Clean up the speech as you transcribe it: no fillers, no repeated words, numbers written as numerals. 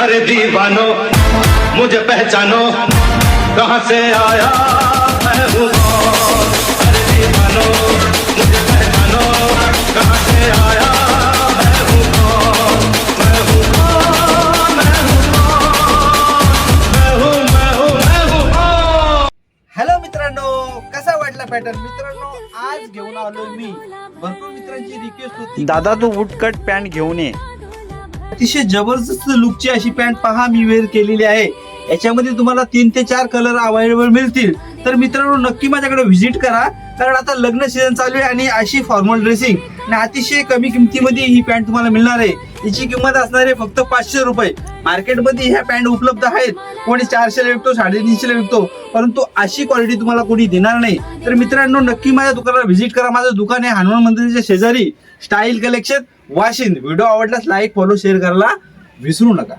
अरे दीवानो मुझे पहचानो, कहाँ से आया मैं हूँ कौन। अरे दीवानो मुझे पहचानो, कहाँ से आया मैं हूँ कौन। मैं हूँ कौन, मैं हूँ कौन, मैं हूँ कौन। हॅलो मित्रांनो, कसा वाटला पॅटर्न? मित्रांनो, आज घेऊन आलो मी. भरपूर मित्रांची रिक्वेस्ट होती, दादा तू वुडकट पॅन्ट घेऊन ये. अतिशय जबरदस्त लुकची अशी पॅन्ट पहा मी वेअर केलेली आहे. याच्यामध्ये तुम्हाला 3 ते 4 कलर अवेलेबल मिळतील. तर मित्रांनो, नक्की माझ्याकडे व्हिजिट करा, कारण आता लग्न सीझन चालू आहे आणि अशी फॉर्मल ड्रेसिंग आणि अतिशय कमी किमतीमध्ये ही पॅन्ट तुम्हाला मिळणार आहे. याची किंमत असणार आहे फक्त 500 रुपये. मार्केटमध्ये ह्या पॅन्ट उपलब्ध आहेत, कोणी 400 ला विकतो, 350 ला विकतो, परंतु अशी क्वालिटी तुम्हाला कोणी देणार नाही. तर मित्रांनो, नक्की माझ्या दुकानाला व्हिजिट करा. माझं दुकान आहे हनुमान मंदिराच्या शेजारी, स्टाईल कलेक्शन, वाशिंद. व्हिडिओ आवडल्यास लाईक, फॉलो, शेअर करायला विसरू नका.